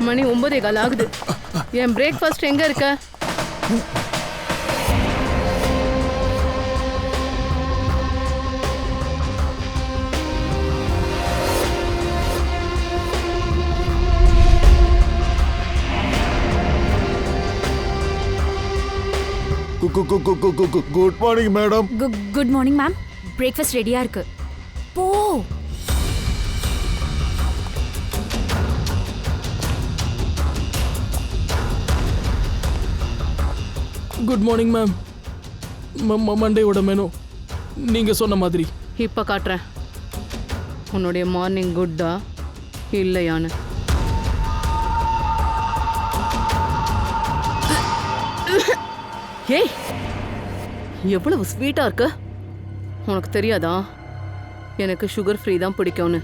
மணி 9:15 ஆகுது. என் பிரேக்ஃபாஸ்ட் எங்க இருக்க? Good morning madam. Good morning ma'am. Breakfast ரெடியா இருக்கு. போ. Good morning ma'am. மண்டேயோட மெனு நீங்க சொன்ன மாதிரி. இப்ப காட்டுறேன் உன்னுடைய மார்னிங் குட்டா இல்லையான்னு. ஏய், எவ்வளவு ஸ்வீட்டா இருக்கு. உனக்கு தெரியாதா எனக்கு சுகர் ஃப்ரீ தான் பிடிக்கும்னு?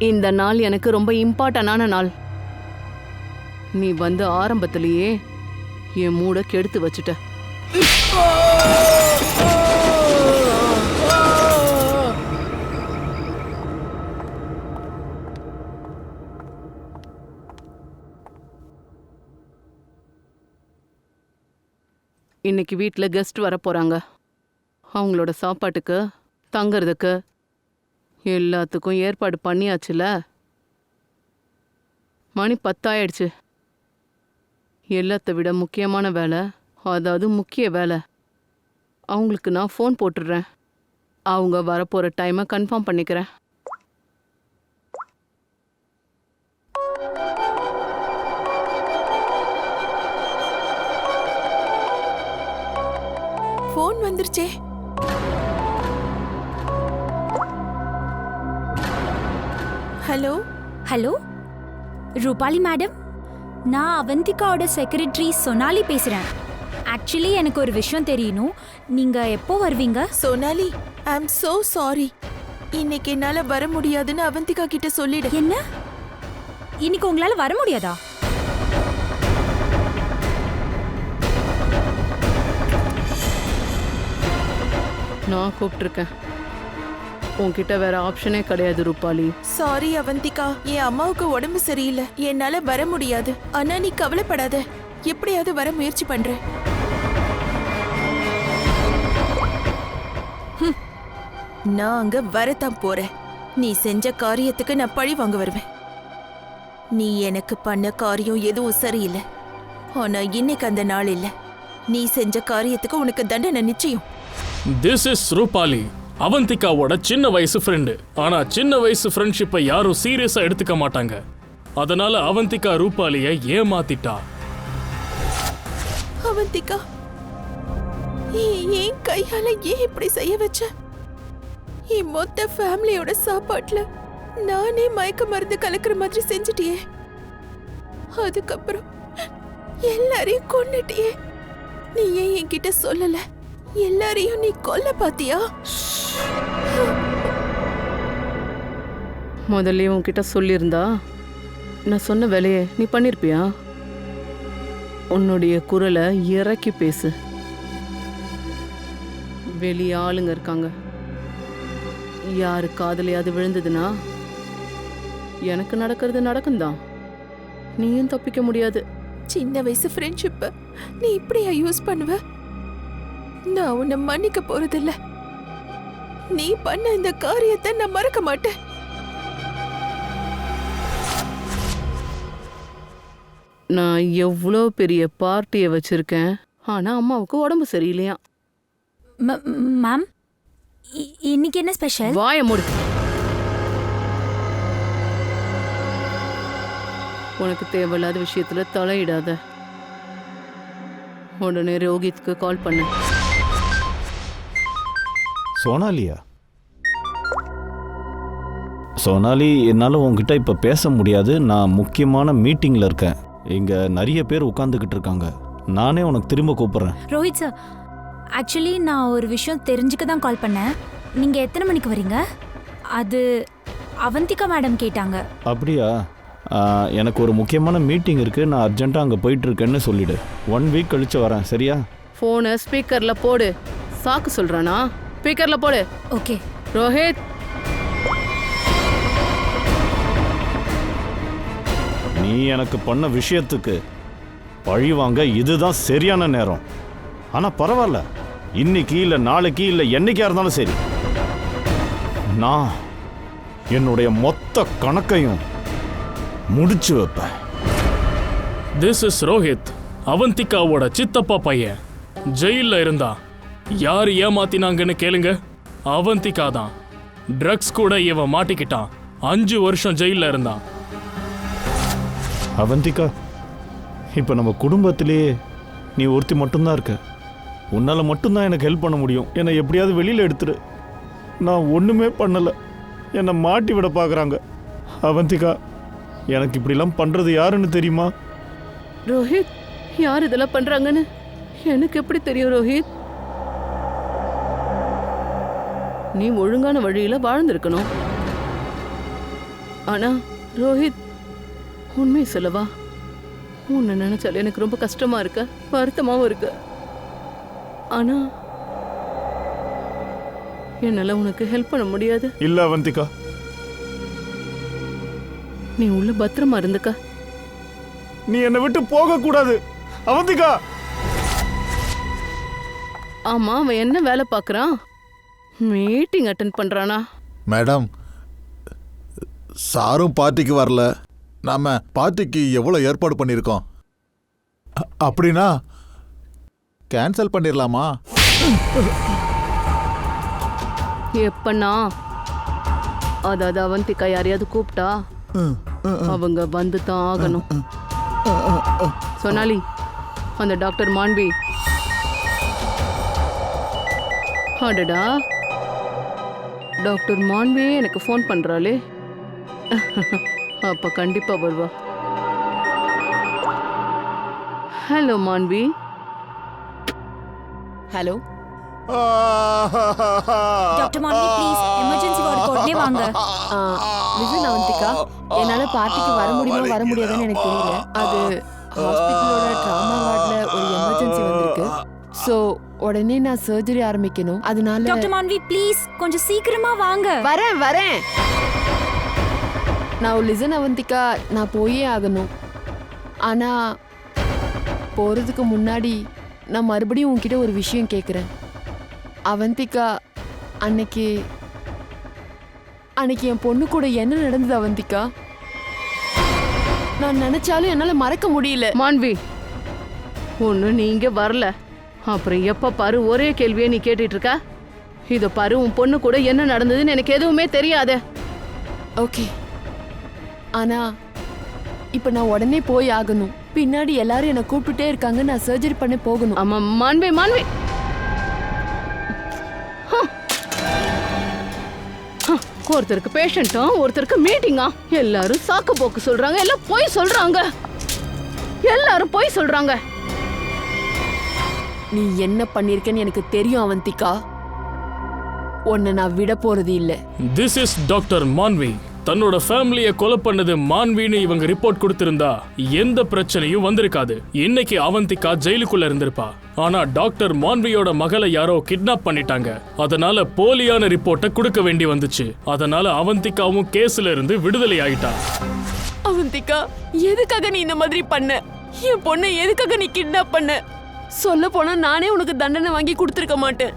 இந்த நாள் எனக்கு ரொம்ப இம்பார்ட்டன்டான நாள். நீ வந்து ஆரம்பத்திலேயே என் மூட கெடுத்து வச்சுட்ட. இன்னைக்கு வீட்டில் கெஸ்ட் வர போகிறாங்க. அவங்களோட சாப்பாட்டுக்கு தங்கிறதுக்கு எல்லாத்துக்கும் ஏற்பாடு பண்ணியாச்சுல. மணி 10 ஆயிடுச்சு. எல்லாத்தை விட முக்கியமான வேலை, அதாவது முக்கிய வேலை, அவங்களுக்கு நான் ஃபோன் போட்டுடுறேன். அவங்க வரப்போகிற டைமை கன்ஃபார்ம் பண்ணிக்கிறேன். ஃபோன் வந்துருச்சே. ஹலோ ஹலோ ரூபாலி மேடம், நான் அவந்திகாவோட செக்ரட்டரி சோனாலி பேசுறேன். ஆக்சுவலி எனக்கு ஒரு விஷயம் தெரியணும். நீங்க எப்போ வருவீங்க? சோனாலி, ஐ அம் so சாரி. இன்னைக்கு என்னால வர முடியாதுன்னு அவந்திகா கிட்ட சொல்லிடு. என்ன, இன்னைக்கு உங்களால வர முடியாதா? நான் கூப்பிட்டுருக்கேன். உன்கிட்ட வேற ஆப்ஷனே கிடையாது ரூபாலி. சாரி அவந்திகா, என் அம்மாவுக்கு உடம்பு சரியில்லை, என்னால வர முடியாது. ஆனா நீ கவலைப்படாத, எப்படியாவது வர முயற்சி பண்றேன். நான் அங்க வரத்தான் போறேன். நீ செஞ்ச காரியத்துக்கு நான் பழி வாங்க வருவேன். நீ எனக்கு பண்ண காரியம் எதுவும் சரியில்லை. ஆனா இன்னைக்கு அந்த நாள் இல்லை. நீ செஞ்ச காரியத்துக்கு உனக்கு தண்டனை நிச்சயம். திஸ் இஸ் ரூபாலி, அவந்திகாவோட சின்ன வயசு ஃப்ரெண்டு. ஆனா சின்ன வயசு ஃப்ரெண்ட்ஷிப்பை யாரும் சீரியஸா எடுத்துக்க மாட்டாங்க. அதனால அவந்திகா ரூபாலியை ஏமாத்திட்டா. அவந்திகா, என் கையால ஏன் இப்படி செய்ய வச்ச? என் மொத்த ஃபேமிலியோட சாப்பாட்டுல நானே மயக்க மருந்து கலக்கிற மாதிரி செஞ்சுட்டியே. அதுக்கப்புறம் எல்லாரையும் கொன்னுட்டியே. நீ ஏன் என்கிட்ட சொல்லல? எல்லாரையும் நீ கொல்ல பாத்தியா? முதல்ல உன்கிட்ட சொல்லியிருந்தா நான் சொன்ன வேலையை நீ பண்ணிருப்பியா? உன்னுடைய குரலை இறக்கி பேசு. வெளியே ஆளுங்க இருக்காங்க. யாரு காதலையாவது விழுந்ததுன்னா எனக்கு நடக்கிறது நடக்கும்தான். நீயும் தப்பிக்க முடியாது. சின்ன வயசு ஃப்ரெண்ட்ஷிப் நீ இப்படியா யூஸ் பண்ணுவ? நான் உன்னை மன்னிக்க போறதில்ல. நீ பண்ண இந்த காரியத்தை நான் மறக்க மாட்டேன். நான் எவ்வளோ பெரிய பார்ட்டியை வச்சிருக்கேன், ஆனா அம்மாவுக்கு உடம்பு சரியில்லையா. மேம், இன்னைக்கு என்ன ஸ்பெஷல்? வாய மூடு. உனக்கு தேவையில்லாத விஷயத்துல தலையிடாத. உடனே ரோஹித்க்கு கால் பண்ணு. சோனாலியா? சோனாலி, என்னால் உங்ககிட்ட இப்போ பேச முடியாது. நான் முக்கியமான மீட்டிங்கில் இருக்கேன். இங்கே நிறைய பேர் உட்காந்துக்கிட்டு இருக்காங்க. நானே உனக்கு திரும்ப கூப்பிட்றேன். ரோஹித் சார், ஆக்சுவலி நான் ஒரு விஷயம் தெரிஞ்சுக்க தான் கால் பண்ணேன். நீங்கள் எத்தனை மணிக்கு வரீங்க? அது அவந்திகா மேடம் கேட்டாங்க. அப்படியா? எனக்கு ஒரு முக்கியமான மீட்டிங் இருக்குது. நான் அர்ஜென்ட்டாக அங்கே போயிட்டுருக்கேன்னு சொல்லிவிடு. 1 வீக் கழிச்சு வரேன், சரியா? ஃபோனை ஸ்பீக்கரில் போடு. சாக்கு சொல்கிறானா? ஸ்பீக்கரில் போடு. ஓகே. ரோஹித், நீ எனக்கு பண்ண விஷயத்துக்கு பழி வாங்க இதுதான் சரியான நேரம். ஆனால் பரவாயில்ல, இன்னைக்கு இல்லை நாளைக்கு இல்லை என்னைக்கா இருந்தாலும் சரி, நான் என்னுடைய மொத்த கணக்கையும் முடிச்சு வைப்பேன். திஸ் இஸ் ரோஹித், அவந்திகாவோட சித்தப்பா பையன். ஜெயில்ல இருந்தா யார் ஏமாத்தினாங்கன்னு கேளுங்க. அவந்திகா தான். ட்ரக்ஸ் கூட இவன் மாட்டிக்கிட்டான். 5 வருஷம் ஜெயில்ல இருந்தான். அவந்திகா, இப்போ நம்ம குடும்பத்திலேயே நீ ஒருத்தி மட்டும்தான் இருக்க. உன்னால் மட்டும்தான் எனக்கு ஹெல்ப் பண்ண முடியும். என்னை எப்படியாவது வெளியில் எடுத்துரு. நான் ஒன்றுமே பண்ணலை, என்னை மாட்டி விட பார்க்குறாங்க. அவந்திகா, எனக்கு இப்படிலாம் பண்ணுறது யாருன்னு தெரியுமா? ரோஹித், யார் இதெல்லாம் பண்றாங்கன்னு எனக்கு எப்படி தெரியும் ரோஹித்? நீ ஒழுங்கான வழியில வாழ்ந்திருக்கணும். ஆனா ரோஹித், உண்மை சொல்லவா, உன்னை நினைச்சால எனக்கு ரொம்ப கஷ்டமா இருக்க, வருத்தமாவும் இருக்கு. ஆனா என்னால உனக்கு ஹெல்ப் பண்ண முடியாது. இல்ல அவந்திகா, நீ உள்ள பத்திரமா இருந்துக்க. நீ என்னை விட்டு போக கூடாது அவந்திகா. ஆமா, அவன் என்ன வேலை பார்க்கறான்? மீட்டிங் அட்டென்ட் பண்றானா? மேடம், சாரும் பார்ட்டிக்கு வரல. நாம பார்ட்டிக்கு எவ்வளோ ஏற்பாடு பண்ணியிருக்கோம். அப்படின்னா கேன்சல் பண்ணிடலாமா? எப்பண்ணா? அதாவது அவந்திகா யாரையாவது கூப்பிட்டா அவங்க வந்து தான் ஆகணும். சொனாலி, அந்த டாக்டர் மாண்பி. அடடா, டாக்டர் மாண்பி எனக்கு ஃபோன் பண்றாளே. அப்ப கண்டிப்பா வருவா. Hello Manvi. Hello doctor Manvi, please emergency வார்டுக்கு உடனே வாங்க. லிசன் அவந்திகா, என்னால பார்ட்டிக்கு வர முடியுமா வர முடியாதுன்னு எனக்கு தெரியல. அது ஹாஸ்பிட்டலோட ட்ராமா வார்ட்ல ஒரு எமர்ஜென்சி வந்திருக்கு. ஸோ உடனே நான் சர்ஜரி ஆரம்பிக்கணும். அதனால டாக்டர் மாண்பி, ப்ளீஸ் கொஞ்சம் சீக்கிரமா வாங்க. வரேன். நான் லிசன் அவந்திகா, நான் போயே ஆகணும். ஆனா போறதுக்கு முன்னாடி நான் மறுபடியும் உன்கிட்ட ஒரு விஷயம் கேட்குறேன். அவந்திகா, அன்னைக்கு என் பொண்ணு கூட என்ன நடந்தது அவந்திகா? நான் நினைச்சாலும் என்னால மறக்க முடியல. மாண்பி, ஒண்ணு நீங்க வரல, அப்புறம் எப்ப பாரு ஒரே கேள்வியை நீ கேட்டுட்டு இருக்க. இத பாரு, உன் பொண்ணு கூட என்ன நடந்ததுன்னு எனக்கு எதுவுமே தெரியாது. ஓகே, ஆனா இப்ப நான் உடனே போய் ஆகணும். பின்னாடி எல்லாரும் என்ன கூப்பிட்டுட்டே இருக்காங்க. நான் சர்ஜரி பண்ண போகணும். ஆமா மாண்பி. ஒருத்தருக்கு பேஷண்ட்டும் ஒருத்தருக்கு மீட்டிங்கா. எல்லாரும் சாக்கு போக்கு சொல்றாங்க, எல்லாம் பொய் சொல்றாங்க. எல்லாரும் பொய் சொல்றாங்க. நீ என்ன பண்ணிருக்கன்னு எனக்கு தெரியும் அவந்திகா. உன்னை நான் விட போறது இல்ல. This is doctor Manvi. தன்னோட ஃபேமிலியை கொலை பண்ணது மான்வின்னு இவங்க ரிப்போர்ட் கொடுத்திருந்தா எந்த பிரச்சனையும் வந்திருக்காது. இன்னைக்கு அவந்திகா ஜெயிலுக்குள்ள இருந்திருப்பா. ஆனா டாக்டர் மான்வியோட மகளை யாரோ கிட்னாப் பண்ணிட்டாங்க. அதனால போலியான ரிப்போர்ட்டை கொடுக்க வேண்டி வந்துச்சு. அதனால அவந்திகாவும் கேஸ்ல இருந்து விடுதலை ஆயிட்டா. அவந்திகா, எதுக்காக நீ இந்த மாதிரி பண்ண? என் பொண்ணை எதுக்காக நீ கிட்னாப் பண்ண? சொல்ல போனா நானே உனக்கு தண்டனை வாங்கி கொடுத்துருக்க மாட்டேன்.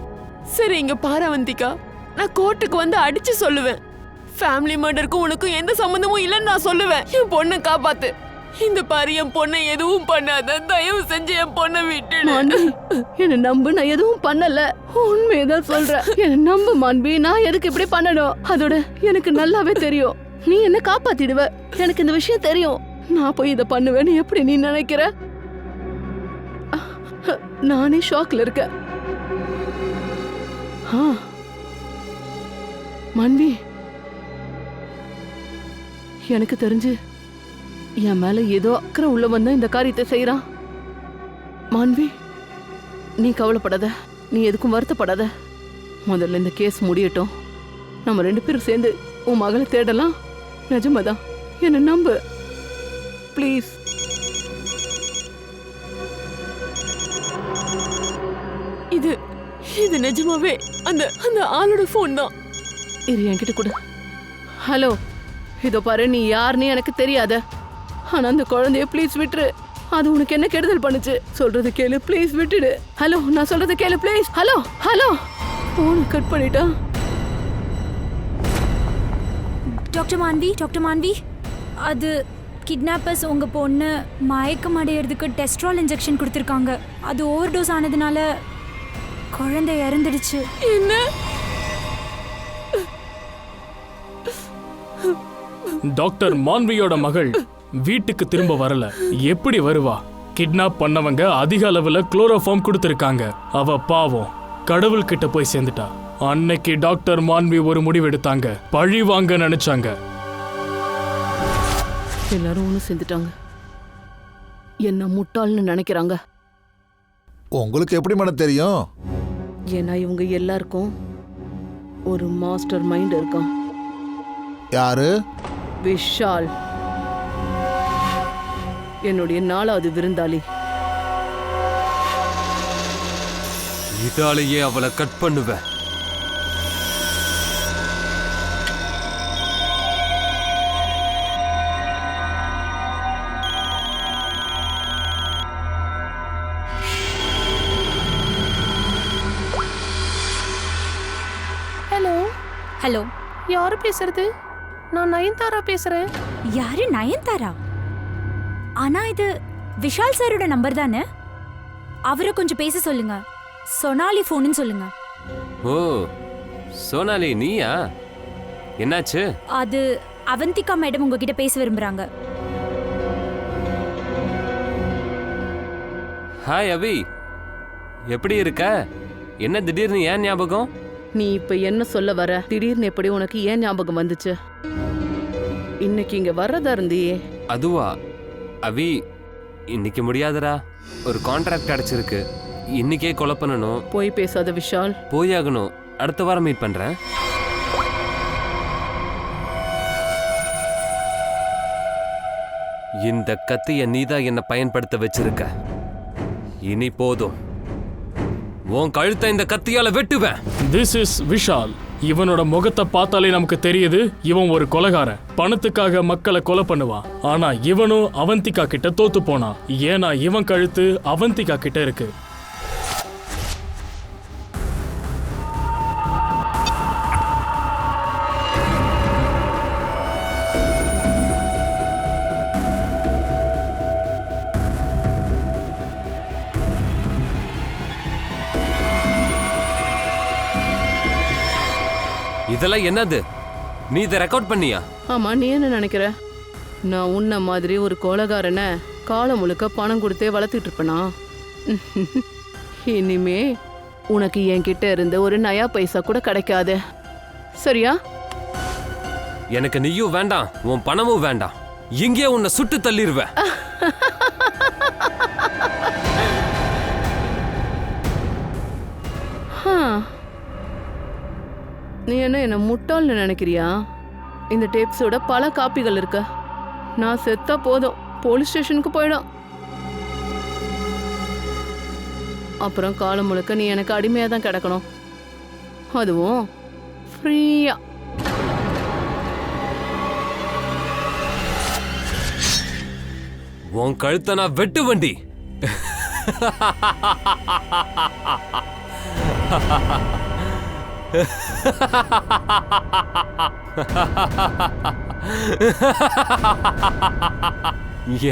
சரி, இங்க பாரு அவந்திகா, நான் கோர்ட்டுக்கு வந்து அடிச்சு சொல்லுவேன். ஃபேமிலி மர்டருக்கும் உனக்கும் எந்த சம்பந்தமும் இல்லைன்னு நான் சொல்லுவேன். என் பொண்ணை காப்பாத்து. இந்த பாரு, என் பொண்ணை எதுவும் பண்ணாத. தயவு செஞ்சு என் பொண்ணை விட்டுடு. என்ன நம்பு, நான் எதுவும் பண்ணல. உண்மையதான் சொல்றேன். என்ன நம்பு மாண்பி. நான் எதுக்கு இப்படி பண்ணணும்? அதோட எனக்கு நல்லாவே தெரியும் நீ என்ன காப்பாத்திடுவ. எனக்கு இந்த விஷயம் தெரியும். நான் போய் இதை பண்ணுவேன்னு எப்படி நீ நினைக்கிற? நானே ஷாக்ல இருக்கேன். மாண்பி, எனக்கு தெரிஞ்சு என் மேல ஏதோ அக்கறை உள்ள வந்தா இந்த காரியத்தை செய்யறான். மாண்பி, நீ கவலைப்படாத, நீ எதுக்கும் வருத்தப்படாத. முதல்ல இந்த கேஸ் முடியட்டும். நம்ம 2 பேரும் சேர்ந்து உன் மகளை தேடலாம். நிஜமாதான், என்ன நம்பு ப்ளீஸ். இது நிஜமாவே அந்த ஆளோட ஃபோன் தான். இரு, என்கிட்ட கொடு. ஹலோ, இதோ பாரு, நீ யாருன்னு எனக்கு தெரியாத. ஆனா அந்த குழந்தைய ப்ளீஸ் விட்டுரு. அது உனக்கு என்ன கெடுதல் பண்ணுச்சு? சொல்றது கேளு ப்ளீஸ், விட்டுடு. ஹலோ, நான் சொல்றது கேளு ப்ளீஸ். ஹலோ ஹலோ, போனை கட் பண்ணிட்டா. டாக்டர் மான்வி, அது கிட்னாப்பர்ஸ் உங்க பொண்ணு மயக்கம் அடையிறதுக்கு டெஸ்ட்ரால் இன்ஜெக்ஷன் கொடுத்துருக்காங்க. அது ஓவர் டோஸ் ஆனதுனால குழந்தை இறந்துடுச்சு. என்ன? டாக்டர் மான்வியோட மகள் வீட்டுக்கு திரும்ப வரல. எப்படி வருவா? கிட்னாப் பண்ணவங்க அதிக அளவுல குளோரோஃபார்ம் கொடுத்திருக்காங்க. அவ பாவம் கடவுள் கிட்ட போய் சேர்ந்துட்டா. அன்னைக்கு டாக்டர் மான்வி ஒரு முடிவு எடுத்தாங்க. பழி வாங்க நினைச்சாங்க. எல்லாரும் ஒன்று சேர்ந்துட்டாங்க. என்ன முட்டாள்னு நினைக்கிறாங்க. உங்களுக்கு எப்படி மேடம் தெரியும்? ஏன்னா இவங்க எல்லாருக்கும் ஒரு மாஸ்டர் மைண்ட் இருக்கான். யாரு? விஷால், என்னுடைய 4வது விருந்தாளி. இதாலேயே அவளை கட் பண்ணுவேன். ஹலோ, யாரு பேசுறது? நான் நயன்தாரா பேசுறேன். யாரு நயன்தாரா? ஆனா இது விஷால் சாரோட நம்பர் தானே? அவரை கொஞ்சம் பேச சொல்லுங்க. சொனாலி ஃபோன்னு சொல்லுங்க. ஓ சோனாலி, நீயா? என்னாச்சு? அது அவந்திகா மேடம் உங்ககிட்ட பேச விரும்புறாங்க. ஹாய் அபி, எப்படி இருக்க? என்ன திடீர்னு ஏன் ஞாபகம்? நீ இப்ப என்ன சொல்ல வர? திடீர்னு எப்படி உனக்கு ஏன் ஞாபகம் வந்துச்சு? இன்னைக்கு இங்க வர்றதா இருந்தியே. அதுவா அபி, இன்னைக்கு முடியாதடா. ஒரு கான்ட்ராக்ட் அடைச்சிருக்கு. இன்னைக்கே கொலை பண்ணணும். போய் பேசாத விஷால். போயாகணும். அடுத்த வாரம் மீட் பண்றேன். இந்த கத்திய நீதான் என்ன பயன்படுத்த வச்சிருக்க. இனி போதும். உன் கழுத்தை இந்த கத்தியால வெட்டுவேன். This is Vishal. இவனோட முகத்தை பார்த்தாலே நமக்கு தெரியுது இவன் ஒரு கொலைகாரன். பணத்துக்காக மக்களை கொலை பண்ணுவான். ஆனா இவனும் அவந்திகா கிட்ட தோத்து போனான். ஏன்னா இவன் கழுத்து அவந்திகா கிட்ட இருக்கு. இதெல்லாம் என்னது? நீ இதை ரெக்கார்ட் பண்ணியா? ஆமா, நீ என்ன நினைக்கிற? நான் உன்ன மாதிரி ஒரு கொலைகாரனை காலம் முழுக்க பணம் கொடுத்தே வளர்த்துட்டு இருப்பேனா? இனிமே உனக்கு என்கிட்ட இருந்து ஒரு நயா பைசா கூட கிடைக்காது, சரியா? எனக்கு நீயும் வேண்டாம், உன் பணமும் வேண்டாம். இங்கே உன்னை சுட்டு தள்ளிடுவேன். நீ என்ன முட்டாள்னு நினைக்கிறியா? இந்த டேப்ஸோட பல காப்பிகள் இருக்கு. நான் செத்தா போதும், போலீஸ் ஸ்டேஷனுக்கு போயிடும். அப்புறம் காலம் முழுக்க நீ எனக்கு அடிமையாக தான் கிடக்கணும், அதுவும் ஃப்ரீயா. உன் கழுத்தை நான் வெட்டு வண்டி.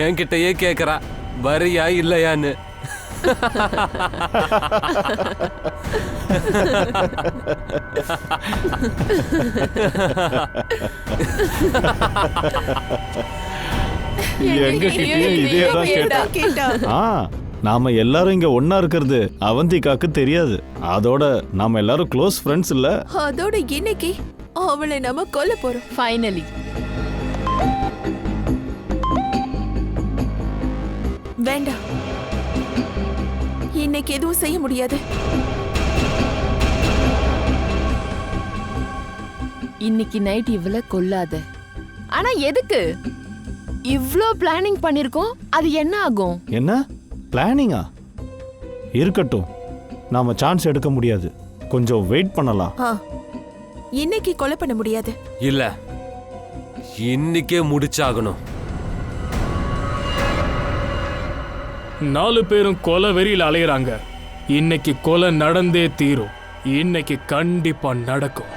என்கிட்டயே கேக்குறா வரியா இல்லையான்னு. எங்ககிட்டயும் இதே தான் கேட்டா. நாம எல்லாரும் இங்க ஒன்னா இருக்கிறது அவந்திகாக்கு தெரியாது. அதோட நாம எல்லாரும் க்ளோஸ் ஃப்ரெண்ட்ஸ் இல்ல. அதோட இன்னைக்கு அவளை நாம கொல்ல போறோம். ஃபைனலி. வேண்டாம், இன்னைக்கு எதுவும் செய்ய முடியாது. இன்னைக்கு நைட் இவள கொல்லாத. ஆனா எதுக்கு இவ்ளோ பிளானிங் பண்ணிருக்கோம்? அது என்ன ஆகும்? என்ன பிளானிங்கா? இருக்கட்டும், நாம சான்ஸ் எடுக்க முடியாது. கொஞ்சம் வெயிட் பண்ணலாம். இன்னைக்கு கொலை பண்ண முடியாது. இல்ல, இன்னைக்கே முடிச்சாகணும். 4 பேரும் கொலை வெறியில் அலையறாங்க. இன்னைக்கு கொலை நடந்தே தீரும். இன்னைக்கு கண்டிப்பா நடக்கும்.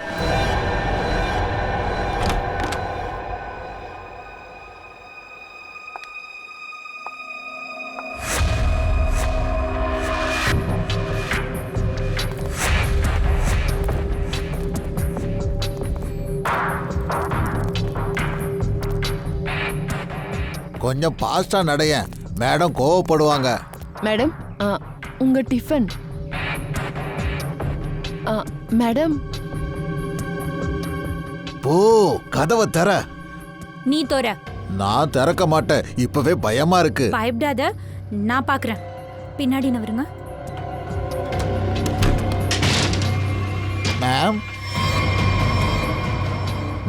கொஞ்சம் பாஸ்டா நடையேன், மேடம் கோவப்படுவாங்க. மேடம் உங்க டிஃபன். மேடம் போ, கதவை தர. நீ தோற. நான் திறக்க மாட்டேன், இப்பவே பயமா இருக்கு. பயப்படாத, நான் பாக்குறேன். பின்னாடி நவருங்க. மேம்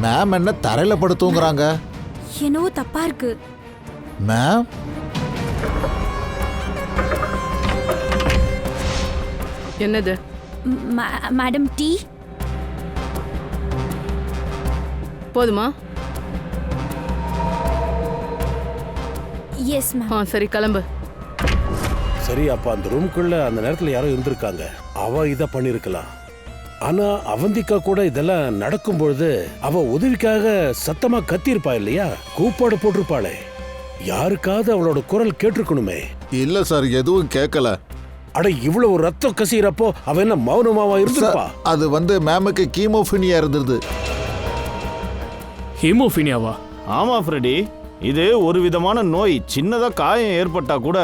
மேம் என்ன தரையில படுத்துங்கிறாங்க? என்னவோ தப்பா இருக்கு. மேம் என்னது? மேடம் டீ போதுமா? Yes ma'am. சரி கிளம்பு. சரி, அப்ப அந்த ரூம்குள்ள அந்த நேரத்துல யாரோ இருந்திருக்காங்க. அவ இத பண்ணிருக்கலாம். ஆனா அவந்திகா கூட இதெல்லாம் நடக்கும் பொழுது அவ உதவிக்காக சத்தமா கத்திருப்பா இல்லையா? கூப்பாடு போட்டிருப்பாளே. யாருக்காவது அவளோட குரல் கேட்டிருக்கணுமே. இல்ல சார், எதுவும் கேட்கல. அட, இவ்வளவு ரத்தம் கசிறப்போ அவ என்ன மௌனமாவா இருந்திருப்பா? அது மேமுக்கு கீமோஃபினியா இருந்தது. ஹீமோஃபினியாவா? ஆமா ஃப்ரெடி, இது ஒரு விதமான நோய். சின்னதா காயம் ஏற்பட்டா கூட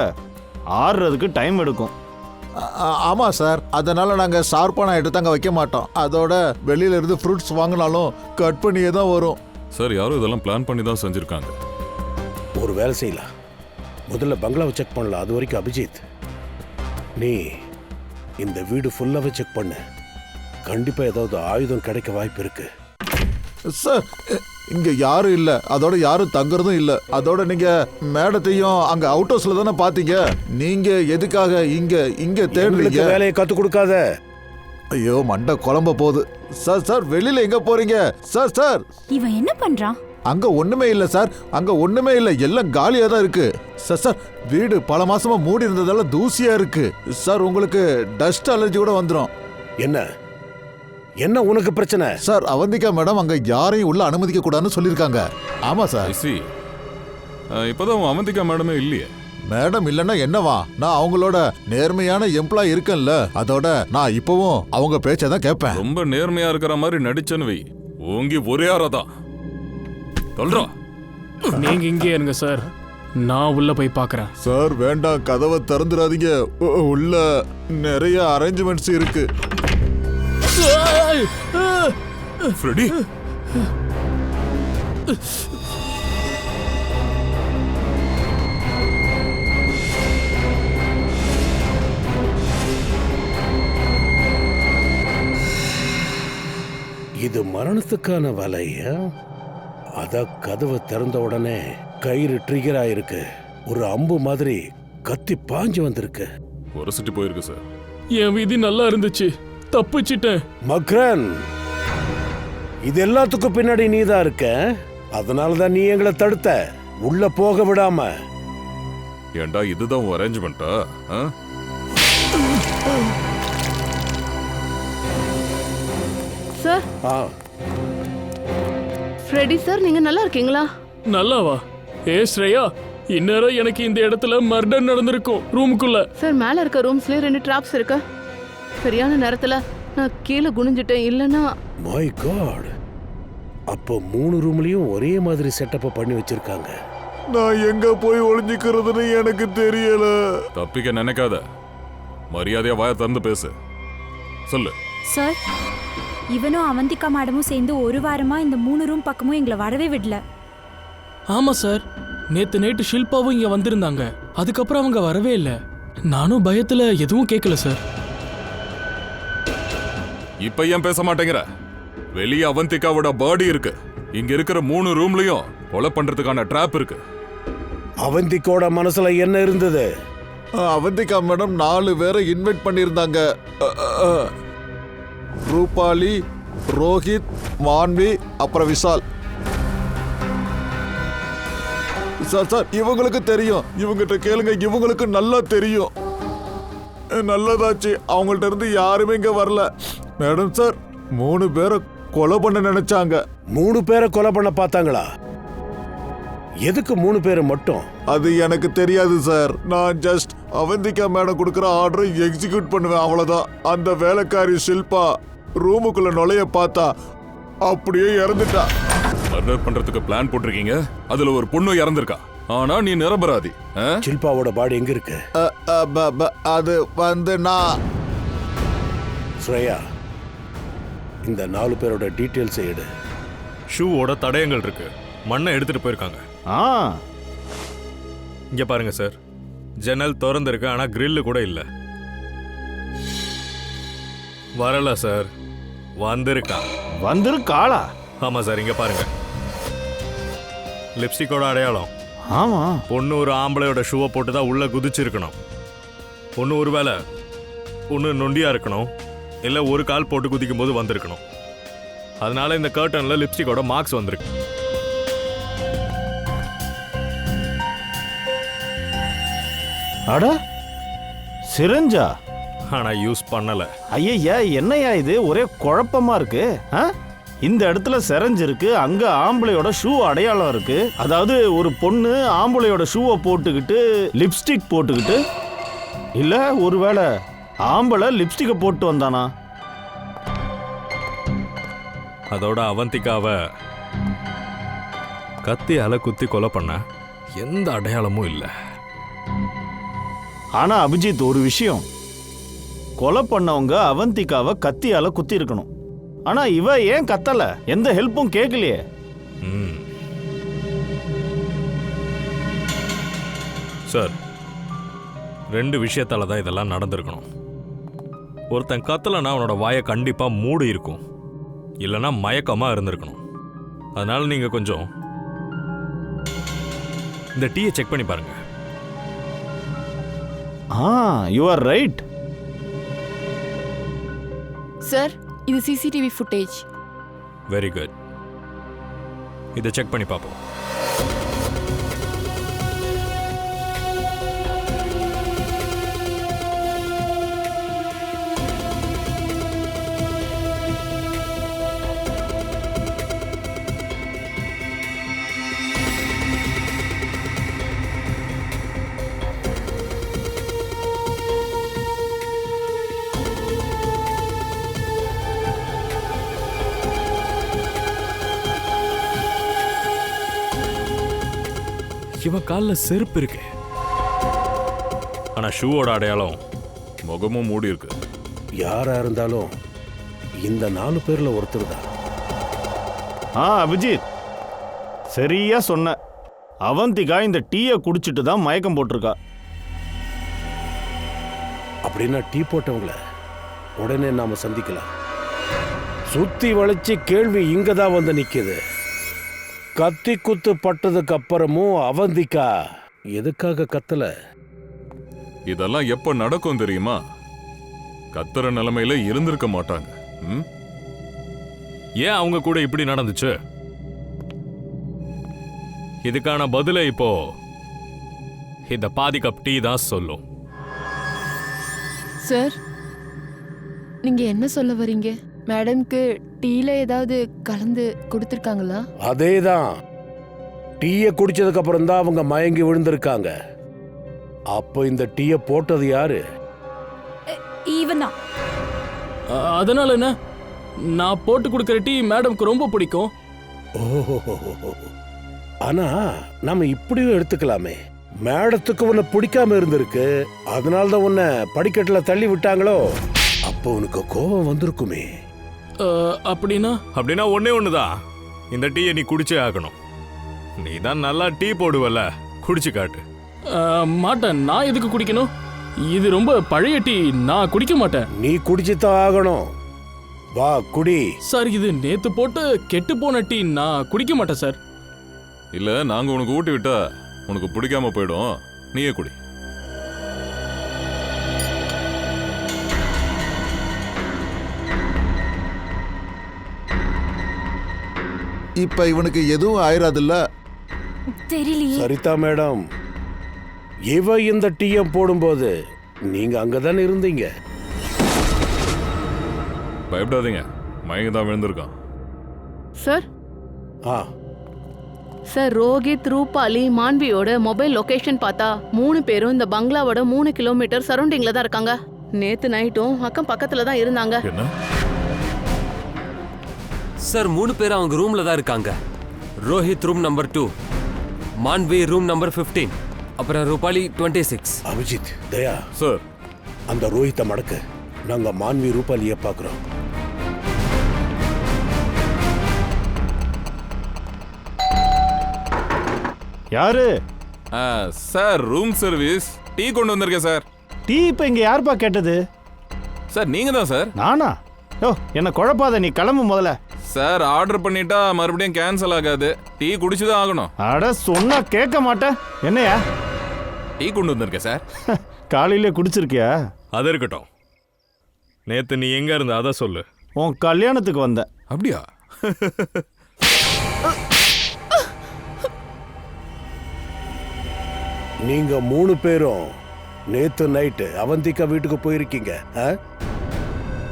ஆறுறதுக்கு டைம் எடுக்கும். ஆமா சார், அதனால நாங்க ஷார்ப்பான எடுத்து அங்க வைக்க மாட்டோம். அதோட வெளியில இருந்து ஃப்ரூட்ஸ் வாங்கினாலும் கட் பண்ணியே தான் வரும். சார், யாரும் இதெல்லாம் பிளான் பண்ணி தான் செஞ்சிருக்காங்க. ஒரு வேலை செய்யலாம். முதல்ல பங்களாவை செக் பண்ணலாம். அது வரைக்கும் அபிஜித், நீ இந்த வீடு ஃபுல்லாவே செக் பண்ணு. கண்டிப்பா ஏதாவது ஆயுதம் கிடைக்க வாய்ப்பு இருக்கு. சார், இங்க யாரும் இல்ல, அதோட யாரும் தங்குறதும் இல்ல. அதோட நீங்க மேடத்தையும் அங்க அவுட் ஹவுஸ்ல தானே பாத்தீங்க. நீங்க எதுக்காக இங்க தேடுறீங்க? வேலையை கத்து கொடுக்காத. ஐயோ, மண்டை குழம்ப போகுது. சார் வெளியில எங்க போறீங்க? சார் இவன் என்ன பண்றான்? அங்க ஒண்ணுமே இல்ல சார், அங்க ஒண்ணுமே இல்ல, எல்லாம் காலியா தான் இருக்கு. சார் வீடு பல மாசமா மூடி இருந்ததால தூசியா இருக்கு சார். உங்களுக்கு டஸ்ட் அலர்ஜி கூட வந்துடும். என்ன உனக்கு பிரச்சனை? சார், அவந்திகா மேடம் அங்க யாரையும் உள்ள அனுமதிக்க கூடாதுன்னு சொல்லிருக்காங்க. ஆமா சார். இப்பதான் அவந்திகா மேடமே இல்லையே. மேடம் இல்லன்னா என்னவா? நான் அவங்களோட நேர்மையான எம்ப்ளாய் இருக்கேன்ல, அதோட நான் இப்பவும் அவங்க பேச்சதான் கேட்பேன். ரொம்ப நேர்மையா இருக்கிற மாதிரி நடிச்சன்னு வை, ஓங்கி ஒரே ஆறாதான் சொல்றோம். நீங்க இங்கே இருங்க சார், நான் உள்ள போய் பார்க்கறேன். சார் வேண்டாம், கதவை திறந்துடாதீங்க. உள்ள நிறைய அரேஞ்ச்மெண்ட்ஸ் இருக்கு. ஃப்ரெடி, இது மரணத்துக்கான வலையா? அத கதவை திறந்த உடனே கயிறு ட்ரிகர் ஆயிருக்கு. ஒரு அம்பு மாதிரி கத்தி பாஞ்சு வந்திருக்கு. உரசிட்டு போயிருக்கு சார். என் விதி நல்லா இருந்துச்சு, தப்பிச்சிட்டேன். மக்ரன், இது எல்லாத்துக்கும் பின்னாடி நீதான் இருக்க. அதனாலதான் நீ எங்களை தடுத்த, உள்ள போக விடாம. ஏண்டா, இதுதான் அரேஞ்ச்மெண்டா? சார், ஃப்ரெடி சார், நீங்க நல்லா இருக்கீங்களா? நல்லாவா? ஸ்ரேயா, இந்நேரம் எனக்கு இந்த இடத்துல மர்டர் நடந்திருக்கும் ரூமுக்குள்ள. சார், மேல இருக்க ரூம்ஸ்லயே 2 ட்ராப்ஸ் இருக்கு. சரியான நேரத்துல நான் கீழே குனிஞ்சிட்டேன், இல்லனா. மை காட், அப்போ 3 ரூம்லயும் ஒரே மாதிரி செட்டப் பண்ணி வச்சிருக்காங்க. நான் எங்க போய் ஒளிஞ்சுக்கிறதுன்னு எனக்கு தெரியல. தப்பிக்க நினைக்காத, மரியாதையா வாய திறந்து பேசு. சொல்லு சார், இவனும் அவந்திகா மேடமும் சேர்ந்து ஒரு வாரமா இந்த 3 ரூம் பக்கமும் எங்களை வரவே விடல. ஆமா சார், நேத்து நைட்டு ஷில்பாவும் இங்க வந்திருந்தாங்க. அதுக்கப்புறம் அவங்க வரவே இல்லை. நானும் பயத்துல எதுவும் கேட்கல சார். இப்ப ஏன் பேச மாட்டேங்கிற? வெளியே அவந்திகாவோட பாடி இருக்கு. இங்க இருக்கிற 3 ரூம்லயும் கொலை பண்றதுக்கான ட்ராப் இருக்கு. அவந்திகோட மனசுல என்ன இருந்தது? அவந்திகா மேடம் 4 பேரை இன்வைட் பண்ணியிருந்தாங்க. ரூபாலி, ரோஹித், மான்வி, அப்புறம் விஷால். சார் சார் இவங்களுக்கு தெரியும், இவங்கிட்ட கேளுங்க, இவங்களுக்கு நல்லா தெரியும். நல்லதாச்சு, அவங்கள்ட்ட இருந்து யாருமே இங்க வரல. மேடம் சார் 3 பேரை கொலை பண்ண நினைச்சாங்க. 3 பேரை கொலை பண்ண பார்த்தாங்களா? எதுக்கு 3 பேரை மட்டும்? அது எனக்கு தெரியாது சார். நான் ஜஸ்ட் அவந்திகா மேடம் கொடுக்குற ஆர்டரை எக்ஸிக்யூட் பண்ணுவேன், அவ்வளவுதான். அந்த வேலைக்காரி ஷில்பா ரூமுக்குள்ள நுழைய பார்த்தா அப்படியே இறந்துட்டா. மர்டர் பண்றதுக்கு பிளான் போட்டிருக்கீங்க, அதுல ஒரு பொண்ணு இறந்திருக்கா. ஆனா நீ நிரபராதி. ஷில்பாவோட பாடி எங்க இருக்கு? அது வந்து நான் ஸ்ரேயா, இந்த 4 பேரோட டீட்டெயில்ஸ் எடு. ஷூவோட தடயங்கள் இருக்கு, மண்ணை எடுத்துட்டு போயிருக்காங்க. இங்க பாருங்க சார், ஜன்னல் திறந்திருக்கு, ஆனா கிரில்லு கூட இல்ல. வரல சார், வந்திருக்காளா? ஆமா சார், இங்க பாருங்க, லிப்ஸ்டிக்கோட அடையாளம். ஆமா, பொண்ணு ஒரு ஆம்பளையோட ஷூவை போட்டு தான் உள்ள குதிச்சிருக்கணும். பொண்ணு ஒருவேளை ஒன்று நொண்டியா இருக்கணும், இல்லை ஒரு கால் போட்டு குதிக்கும் போது வந்திருக்கணும். அதனால இந்த கர்டன்ல லிப்ஸ்டிக்கோட மார்க்ஸ் வந்திருக்கு. அட சிரஞ்சா? ஆனா யூஸ் பண்ணல. ஐயா, என்னையா இது, ஒரே குழப்பமா இருக்கு. இந்த இடத்துல செரஞ்சிருக்கு, அங்க ஆம்பளையோட ஷூ அடையாளம் இருக்கு. அதாவது ஒரு பொண்ணு ஆம்பளையோட ஷூவை போட்டுக்கிட்டு லிப்ஸ்டிக் போட்டுக்கிட்டு, இல்ல ஒருவேளை ஆம்பளை லிப்ஸ்டிக்கை போட்டு வந்தானா? அதோட அவந்திகாவை கத்தியால குத்தி கொலை பண்ண எந்த அடையாளமும் இல்லை. ஆனா அபிஜித், ஒரு விஷயம், கொலை பண்ணவங்க அவந்திகாவை கத்தியால குத்தி இருக்கணும். ஆனா இவ ஏன் கத்தல? எந்த ஹெல்ப்பும் கேட்கலையே. சார், 2 விஷயத்தால தான் இதெல்லாம் நடந்திருக்கணும். ஒருத்தன் கத்தலைன்னா அவனோட வாயை கண்டிப்பா மூடி இருக்கும், இல்லைன்னா மயக்கமா இருந்திருக்கணும். அதனால நீங்க கொஞ்சம் இந்த டீயை செக் பண்ணி பாருங்க. You are right. சார், இது சிசிடிவி ஃபுட்டேஜ். வெரி குட், இதை செக் பண்ணி பார்ப்போம். இவன் காலில் செருப்பு இருக்கு, ஆனா ஷூவோட அடையாளம் முகமும் மூடி இருக்கு. யாரா இருந்தாலும் இந்த 4 பேர்ல ஒருத்தர் தான். அபிஜித், சரியா சொன்ன. அவந்திகா இந்த டீயை குடிச்சிட்டு தான் மயக்கம் போட்டிருக்கா. அப்படின்னா டீ போட்டவங்கள உடனே நாம சந்திக்கலாம். சுத்தி வளைச்சு கேள்வி இங்கதான் வந்து நிக்குது. கத்தி குத்து பட்டதுக்கு அப்புறமும் அவந்திகா எதுக்காக கத்தல? இதெல்லாம் எப்ப நடக்கும் தெரியுமா? கத்துற நிலைமையில இருந்திருக்க மாட்டாங்க. ஏன் அவங்க கூட இப்படி நடந்துச்சு? இதுக்கான பதிலை இப்போ இந்த பாதி கப் டீ தான் சொல்லும். சார், நீங்க என்ன சொல்ல வரீங்க? மேடம்க்கு டீல ஏதாவது கலந்து கொடுத்துருக்காங்களா? அதேதான், டீயை குடிச்சதுக்கு அப்புறம் தான் அவங்க மயங்கி விழுந்திருக்காங்க. அப்போ இந்த டீயை போட்டது யாரு? இவன் தான். அதனால என்ன, நான் போட்டு கொடுக்குற டீ மேடம்க்கு ரொம்ப பிடிக்கும். ஆனா நாம இப்படியும் எடுத்துக்கலாமே. மேடத்துக்கு உன்னை பிடிக்காம இருந்திருக்கு, அதனால தான் உன்னை படிக்கட்டுல தள்ளி விட்டாங்களோ? அப்போ உனக்கு கோபம் வந்திருக்குமே. அப்படின்னா ஒன்னே ஒண்ணுதான், இந்த டீயை நீ குடிச்சே ஆகணும். நீ தான் நல்லா டீ போடுவல, குடிச்சு காட்டு. மாட்டேன். நான் எதுக்கு குடிக்கணும்? இது ரொம்ப பழைய டீ, நான் குடிக்க மாட்டேன். நீ குடிச்சுதான் ஆகணும். வா குடி. சார், இது நேத்து போட்டு கெட்டு போன டீ, நான் குடிக்க மாட்டேன் சார். இல்ல, நாங்க உனக்கு ஊட்டி விட்டா உனக்கு பிடிக்காம போயிடும், நீயே குடி. இப்ப இவனுக்கு எதுவும் ஆயிராதுல்ல? தெரியலையே. சரிதா மேடம், இவ இந்த டிஎம் போடும்போது நீங்க அங்கதானே இருந்தீங்க. பயப்படாதீங்க, மயங்க தான் விழுந்திருக்கான். சார் ஆ சார், ரோஹித், ரூபாலி, மான்வியோட மொபைல் லொகேஷன் பார்த்தா 3 பேரும் இந்த பங்களாவோட 3 கிலோமீட்டர் சரௌண்டிங்ல தான் இருக்காங்க. நேத்து நைட்டும் அக்கம் பக்கத்துல தான் இருந்தாங்க. என்ன சார் 3 பேர் அவங்க ரூம்ல தான் இருக்காங்க. Rohit room number 2, Manvi room number 15, அப்புறம் ரூபாலி 26. அபிஜித், தயா சார்? அந்த ரோஹித்தை மடக்க, நாங்க மான்வி ரூபாலிய பாக்குறோம். யாரு? சார், ரூம் சர்வீஸ் டீ கொண்டு வந்திருக்கேன் சார். டீ இப்ப இங்க யாருப்பா கேட்டது? சார் நீங்க தான் சார். நானா? ஓ, என்ன குழப்பாத, நீ கிளம்பு முதல்ல. சார், ஆர்டர் பண்ணிட்டா மறுபடியும் கேன்சல் ஆகாது. டீ குடிச்சுதான் ஆகணும். அட சொன்னா கேட்க மாட்டேன். என்னையா? டீ கொண்டு வந்திருக்கேன் சார். காலையிலே குடிச்சிருக்கியா? அது இருக்கட்டும். நேத்து நீ எங்க இருந்த அதை சொல்லு. உன் கல்யாணத்துக்கு வந்தேன். அப்படியா? நீங்க 3 பேரும் நேத்து நைட்டு அவந்திகா வீட்டுக்கு போயிருக்கீங்க.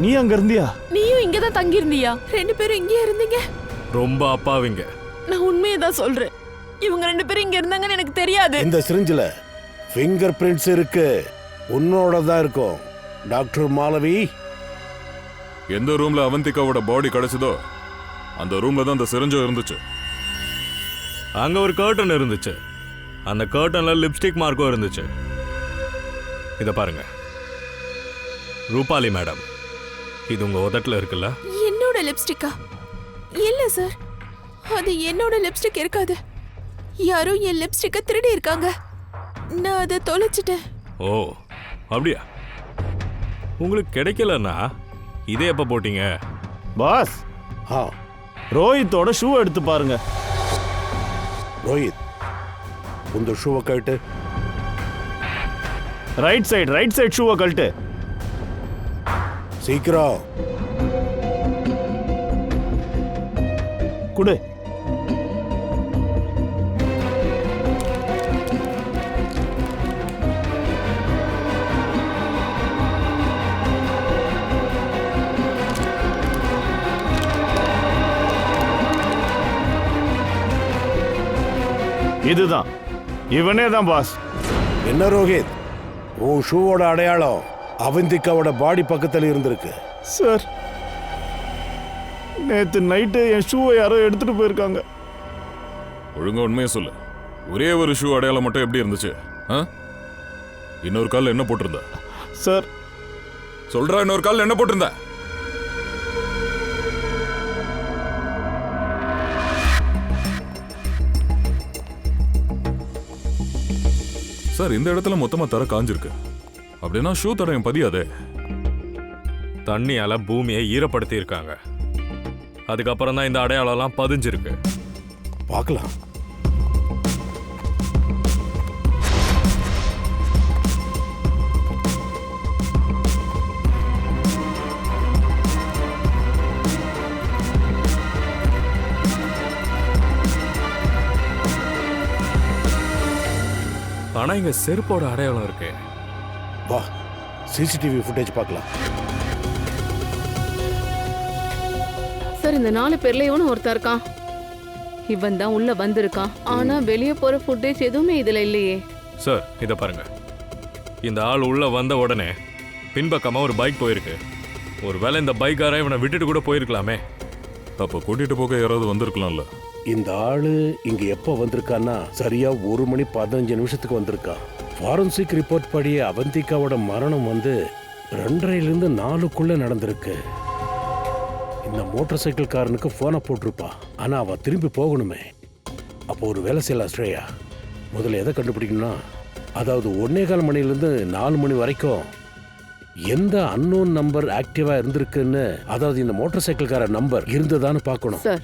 நீ அங்க இருந்தியா? நீயும் இங்க தான் தங்கி இருந்தியா? 2 பேரும் இங்கே இருந்தீங்க? ரொம்ப அப்பாவிங்க. நான் உண்மையை தான் சொல்றேன். இவங்க 2 பேரும் இங்க இருந்தாங்கன்னு எனக்கு தெரியாது. இந்த சிரிஞ்சில ஃபிங்கர் பிரிண்ட்ஸ் இருக்கு, உன்னோட தான் இருக்கும். டாக்டர் மாலவி, எந்த ரூம்ல அவந்திகாவோட பாடி கிடைச்சதோ அந்த ரூம்ல தான் அந்த சிரிஞ்சும் இருந்துச்சு. அங்க ஒரு கர்டன் இருந்துச்சு. அந்த கர்டன்ல லிப்ஸ்டிக் மார்க்கும் இருந்துச்சு. இத பாருங்க ரூபாலி மேடம், இது உங்க உதட்டுல இருக்குல்ல? என்னோட லிப்ஸ்டிக்கா? இல்ல சார், அது என்னோட லிப்ஸ்டிக் இருக்காது. யாரோ என் லிப்ஸ்டிக்கை திருடி இருக்காங்க. நான் அதை தொலைச்சிட்டேன். ஓ அப்படியா? உங்களுக்கு கிடைக்கலன்னா இதே எப்ப போட்டீங்க? பாஸ், ரோஹித்தோட ஷூ எடுத்து பாருங்க. ரோஹித், உந்த ஷூவை கழட்டு. ரைட் சைடு ஷூவை கழட்டு. சீக்கிரம் குடு. இதுதான், இவனே தான் பாஸ். என்ன ரோஹித், உன் ஷூவோட அடையாளம் அவந்திகாவோட பாடி பக்கத்துல இருந்திருக்கு. சார், நேத்து நைட்டு என் ஷூவை யாரோ எடுத்துட்டு போயிருக்காங்க. ஒழுங்கா உண்மையை சொல்லு. ஒரே ஒரு ஷூ அடையாளம் மட்டும் எப்படி இருந்துச்சு? இன்னொரு கால் என்ன போட்டிருந்த? சார் சொல்றா, இன்னொரு கால் என்ன போட்டிருந்த? சார், இந்த இடத்துல மொத்தமா தர காஞ்சிருக்கு. அப்படின்னா ஷூ தடம் பதியாதே. தண்ணியால பூமியை ஈரப்படுத்தி இருக்காங்க. அதுக்கப்புறம் தான் இந்த அடையாளம்லாம் பதிஞ்சிருக்கு. பார்க்கலாம். ஆனா இங்க செருப்போட அடையாளம் இருக்கு. வா, சிசிடிவி ஃபுட்டேஜ் பார்க்கலாம். சார், இந்த 4 பேர்ல இவனும் ஒருத்தன் இருக்கான். இவன் தான் உள்ள வந்திருக்கான். ஆனா வெளியே போற ஃபுட்டேஜ் எதுவுமே இதுல இல்லையே. சார் இத பாருங்க. இந்த ஆள் உள்ள வந்த உடனே பின்பக்கமா ஒரு பைக் போயிருக்கு. ஒருவேளை இந்த பைக்கார இவனை விட்டுட்டு கூட போயிருக்கலாமே. அப்ப கூட்டிட்டு போக யாராவது வந்திருக்கலாம்ல. இந்த ஆளு இங்க எப்ப வந்திருக்கான்னா சரியா 1 மணி 15 நிமிஷத்துக்கு வந்திருக்கான். ஃபாரன்சிக் ரிப்போர்ட் படி அவந்திகாவோட மரணம் 2:30லிருந்து 4க்குள்ள நடந்திருக்கு. இந்த மோட்டார் சைக்கிள் காரனுக்கு போனை போட்டிருப்பா. ஆனா அவ திரும்பி போகணுமே. அப்போ ஒரு வேலை செய்யலாம் ஸ்ரேயா. முதல்ல எதை கண்டுபிடிக்கணும்னா, அதாவது 1:15 மணிலிருந்து 4 மணி வரைக்கும் எந்த அன்னோன் நம்பர் ஆக்டிவா இருந்திருக்குன்னு, அதாவது இந்த மோட்டார் சைக்கிள் கார நம்பர் இருந்ததான்னு பார்க்கணும். சார்,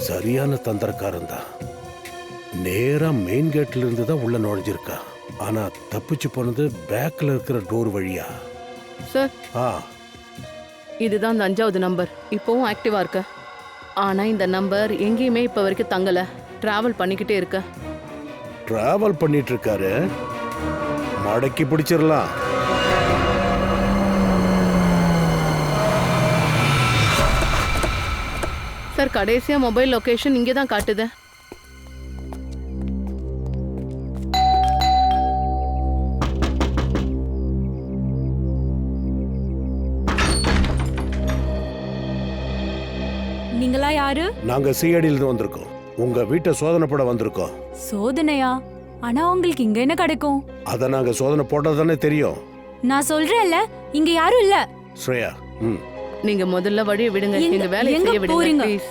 சரியான தந்திரக்காரன் தான். நேரா மெயின் கேட்ல இருந்து தான் உள்ள நுழைஞ்சிருக்கா. ஆனா தப்பிச்சு போனது பேக்ல இருக்கிற டோர் வழியா. சார், ஆ, இதுதான் அந்த 5வது நம்பர். இப்போவும் ஆக்டிவா இருக்க. ஆனா இந்த நம்பர் எங்கேயுமே இப்ப வரைக்கும் தங்கல. டிராவல் பண்ணிக்கிட்டே இருக்க. டிராவல் பண்ணிட்டு இருக்காரு, மடக்கி பிடிச்சிடலாம். சார் கடைசியா மொபைல் லொகேஷன் இங்கே தான் காட்டுது. நீங்களா யாரு? நாங்க சிஐடில இருந்து வந்திருக்கோம். உங்க வீட்டை சோதனை போட வந்திருக்கோம். சோதனையா? ஆனா உங்களுக்கு இங்க என்ன கிடைக்கும்? அத நாங்க சோதனை போட்டதானே தெரியும். நான் சொல்றேன்ல, இங்க யாரும் இல்ல. ஸ்ரேயா, நீங்க முதல்ல வழியை விடுங்க. எங்க வேலையை எங்க செய்ய விடுங்க போறீங்க? ப்ளீஸ்.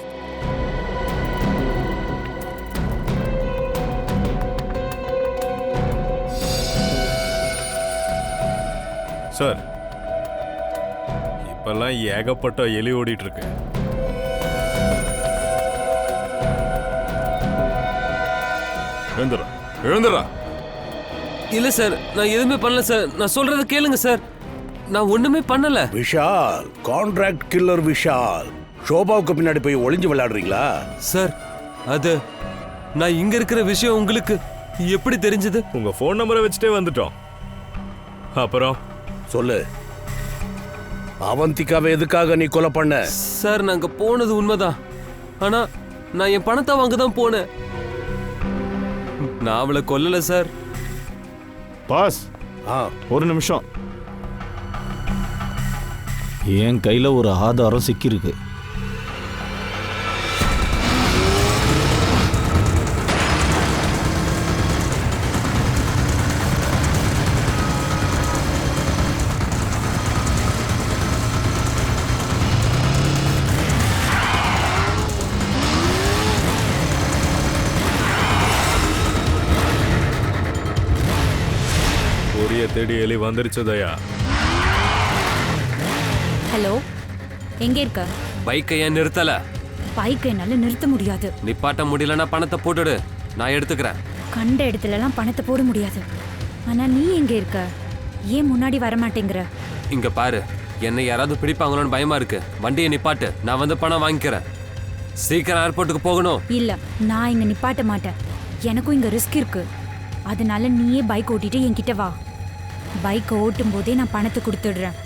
சார், இப்பெல்லாம் ஏகப்பட்ட எலி ஓடிட்டு இருக்கு. எழுந்துடா, எழுந்துடா. இல்ல சார், நான் எதுவுமே பண்ணல சார். நான் சொல்றத கேளுங்க சார். நான் ஒண்ணுமே பண்ணல. Vishal, contract killer Vishal. ஷோபாவுக்கு பின்னாடி போய் ஒளிஞ்சு விளையாடுறீங்களா? சார், அது நான் இங்க இருக்கிற விஷயம் உங்களுக்கு எப்படி தெரிஞ்சது? உங்க ஃபோன் நம்பரை வச்சுட்டே வந்துட்டோம். அப்புறம் சொல்லு, அவந்திகாவை எதுக்காக நீ கொலை பண்ண? சார், நாங்க போனது உண்மைதான். ஆனா நான் என் பணத்தை வாங்க தான் போனேன். நான் அவளை கொல்லல சார். பாஸ், ஒரு நிமிஷம். என் கையில ஒரு ஆதாரம் சிக்கியிருக்கு. தேடி எலி வந்துருச்சு தயா. ஹலோ, எங்க இருக்க? பைக்கை ஏன் நிறுத்தல? பைக்கை என்னால நிறுத்த முடியாது. நிப்பாட்ட முடியலன்னா பணத்தை போட்டுடு, நான் எடுத்துக்கிறேன். கண்ட இடத்துல எல்லாம் பணத்தை போட முடியாது. ஆனா நீ எங்க இருக்க? ஏன் முன்னாடி வர மாட்டேங்கிற? இங்க பாரு, என்னை யாராவது பிடிப்பாங்களோன்னு பயமா இருக்கு. வண்டியை நிப்பாட்டு, நான் வந்து பணம் வாங்கிக்கிறேன். சீக்கிரம் ஏர்போர்ட்டுக்கு போகணும். இல்ல, நான் இங்க நிப்பாட்ட மாட்டேன். எனக்கும் இங்க ரிஸ்க் இருக்கு. அதனால நீயே பைக் ஓட்டிட்டு என்கிட்ட வா. பைக் ஓட்டும் போதே நான் பணத்தை கொடுத்துடுறேன்.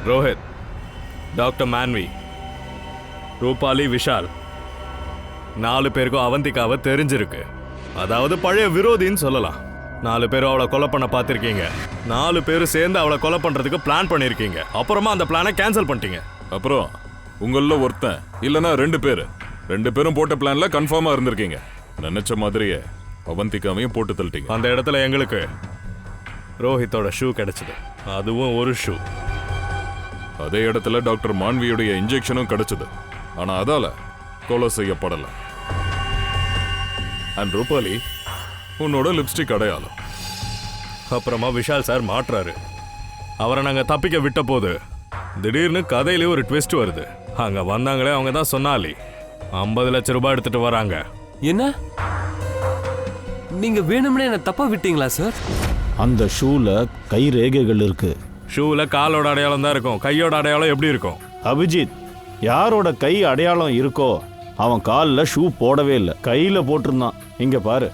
ரோஹித், டாக்டர் மான்வி, ரூபாலி, விஷால், 4 பேருக்கும் அவந்திகாவை தெரிஞ்சிருக்கு. அதாவது பழைய விரோதின்னு சொல்லலாம். 4 பேரும் அவளை கொலை பண்ண பார்த்துருக்கீங்க. 4 பேரும் சேர்ந்து அவளை கொலை பண்ணுறதுக்கு பிளான் பண்ணியிருக்கீங்க. அப்புறமா அந்த பிளானை கேன்சல் பண்ணிட்டீங்க. அப்புறம் உங்கள ஒருத்தன் இல்லைன்னா 2 பேர், 2 பேரும் போட்ட பிளான்ல கன்ஃபார்மா இருந்திருக்கீங்க. நினைச்ச மாதிரியே அவந்திகாவையும் போட்டு தள்ளிட்டீங்க. அந்த இடத்துல எங்களுக்கு ரோஹித்தோட ஷூ கிடைச்சது, அதுவும் ஒரு ஷூ. அதே இடத்துல டாக்டர் மான்வியுடைய இன்ஜெக்ஷனும் கிடைச்சது. ஆனா அதால கொலை செய்யப்படல. அண்ட் ரூபாலி, உன்னோட லிப்ஸ்டிக் அடையாளம். அப்புறமா விஷால் சார் மாட்டுறாரு. அவரை நாங்கள் தப்பிக்க விட்ட போது திடீர்னு கதையிலே ஒரு ட்விஸ்ட் வருது. அங்கே வந்தாங்களே அவங்க தான் சொன்னாலி. 50 லட்சம் ரூபாய் எடுத்துட்டு வராங்க. என்ன? நீங்க வேணும்னே என்ன தப்பா விட்டீங்களா சார்? அந்த ஷூல கை ரேகைகள் இருக்கு. ஷூவில் காலோட அடையாளம் தான் இருக்கும், கையோட அடையாளம் எப்படி இருக்கும்? அபிஜித், யாரோட கை அடையாளம் இருக்கோ அவன் காலில் ஷூ போடவே இல்லை, கையில் போட்டிருந்தான். இங்க பாரு.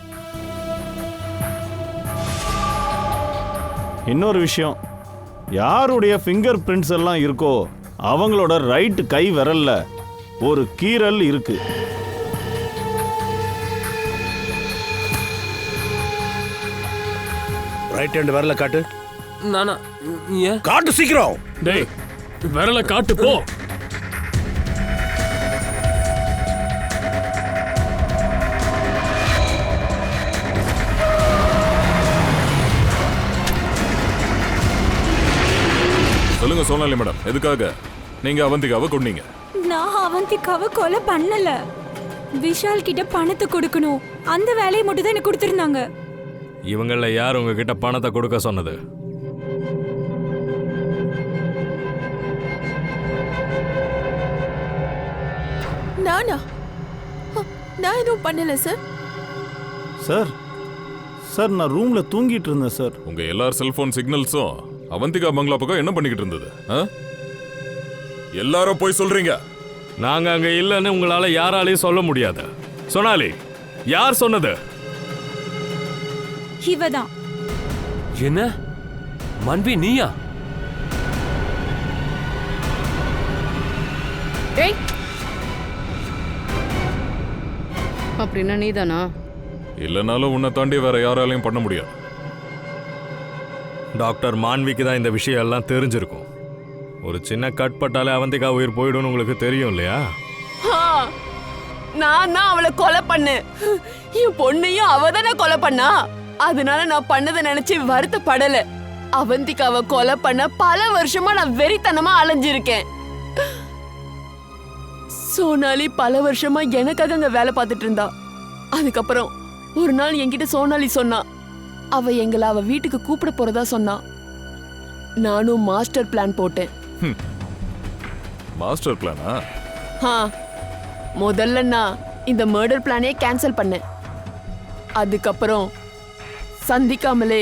இன்னொரு விஷயம், யாருடைய ஃபிங்கர் பிரிண்ட்ஸ் எல்லாம் இருக்கோ அவங்களோட ரைட் கை விரல்ல ஒரு கீறல் இருக்கு. ரைட் ஹேண்ட் விரல காட்டு. நானா? ஏன்? காட்டு சீக்கிரம். டேய் விரல காட்டு போ. சொல்லுங்க சோனாலி மேடம், எதுக்காக நீங்க அவந்திகாவை கொன்னீங்க? நான் அவந்திகாவை கொலை பண்ணல. விஷால் கிட்ட பணத்தை கொடுக்கணும், அந்த வேலையை மட்டும் தான் எனக்கு கொடுத்துருந்தாங்க. இவங்கள யார் உங்ககிட்ட பணத்தை கொடுக்க சொன்னது? நானா? நான் எதுவும் பண்ணல சார். சார் சார் நான் ரூம்ல தூங்கிட்டு இருந்தேன் சார். உங்க எல்லார் செல்போன் சிக்னல்ஸும் அவந்திகா பங்களா பக்கம் என்ன பண்ணிக்கிட்டு இருந்தது? எல்லாரும் போய் சொல்றீங்க. நாங்க அங்க இல்லைன்னு உங்களால யாராலையும் சொல்ல முடியாது. சோனாலி, யார் சொன்னது? இவதான். என்ன மான்வி, நீயா? ஏய், அப்படின்னா நீதானா? இல்லைனாலும் உன்னை தாண்டி வேற யாராலையும் பண்ண முடியாது. டாக்டர் மான்விக்கு தான் இந்த விஷயம் எல்லாம் தெரிஞ்சிருக்கும். ஒரு சின்ன கட் பட்டாலே அவந்திகா உயிர் போயிடும்னு உங்களுக்கு தெரியும் இல்லையா? நான் தான் அவளை கொலை பண்ணேன். என் பொண்ணையும் அவ தானே கொலை பண்ணா. அதனால நான் பண்ணதை நினைச்சு வருத்தப்படல. அவந்திகாவை கொலை பண்ண பல வருஷமா நான் வெறித்தனமா அலைஞ்சிருக்கேன். சோனாலி பல வருஷமா எனக்காக அங்க வேலை பார்த்துட்டு இருந்தா. அதுக்கப்புறம் ஒரு நாள் என்கிட்ட சோனாலி சொன்னா, அவ எங்களை அவ வீட்டுக்கு கூப்பிட போறதா சொன்னா. நானும் மாஸ்டர் பிளான் போட்டேன். மாஸ்டர் பிளானா? முதல்ல நான் இந்த மர்டர் பிளானே கேன்சல் பண்ணேன். அதுக்கப்புறம் சந்திக்காமலே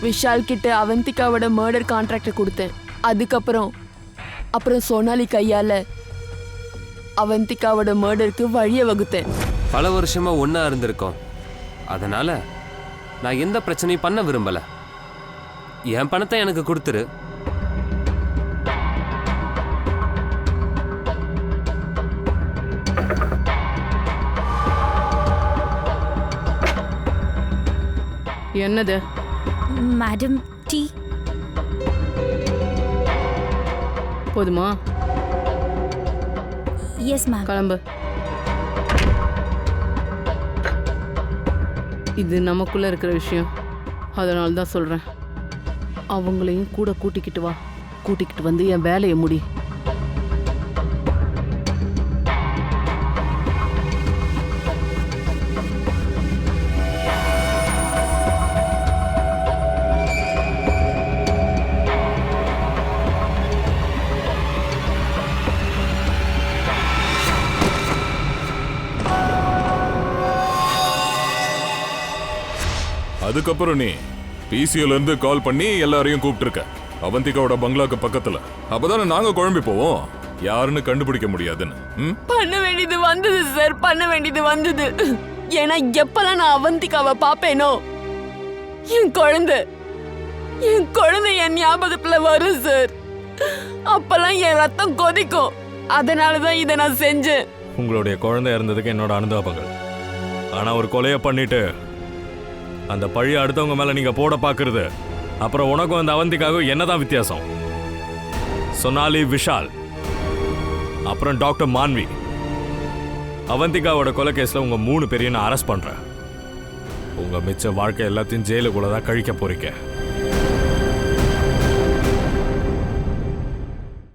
விஷால் கிட்ட அவந்திகாவோட மர்டர் கான்ட்ராக்ட் கொடுத்தேன். அதுக்கப்புறம் சோனாலி கையால அவந்திகாவோட மர்டருக்கு வழியை வகுத்தேன். பல வருஷமா ஒன்னா இருந்திருக்கோம். அதனால நான் எந்த பிரச்சனையும் பண்ண விரும்பல. என் பணத்தை எனக்கு கொடுத்துரு. என்னது? மேடம், டீ போதுமா? Yes ma'am. கிளம்பு. இது நமக்குள்ள இருக்கிற விஷயம், அதனால தான் சொல்றேன். அவங்களையும் கூட கூட்டிக்கிட்டு வா. கூட்டிக்கிட்டு வந்து என் வேலையை முடி. அதுக்கப்புறம் நீ பிசிஓல இருந்து கால் பண்ணி எல்லாரையும் கூப்பிட்டுருக்க அவந்திகாவோட பங்களாக்கு பக்கத்துல. அப்பதானே நாங்க குழம்பி போவோம், யாருன்னு கண்டுபிடிக்க முடியாதுன்னு. பண்ண வேண்டியது வந்தது சார், பண்ண வேண்டியது வந்தது. ஏன்னா எப்பெல்லாம் நான் அவந்திகாவை பாப்பேனோ என் குழந்தை என் ஞாபகத்துல வரும் சார். அப்பெல்லாம் என் ரத்தம் கொதிக்கும். அதனாலதான் இதை நான் செஞ்சேன். உங்களுடைய குழந்தை இருந்ததுக்கு என்னோட அனுதாபங்கள். ஆனா ஒரு கொலையை பண்ணிட்டு அந்த பழி அடுத்தவங்க மேல நீங்க போட பாக்குறது, அப்புறம் உனக்கும் அந்த அவந்திக்காகவும் என்னதான் வித்தியாசம்? சோனாலி, விஷால், அப்புறம் டாக்டர் மான்வி, அவந்திகாவோட கொலை கேஸ்ல உங்க 3 பேரையும் நான் அரெஸ்ட் பண்றேன். உங்க மிச்ச வாழ்க்கை எல்லாத்தையும் ஜெயிலுக்குள்ள தான் கழிக்க போறீங்க.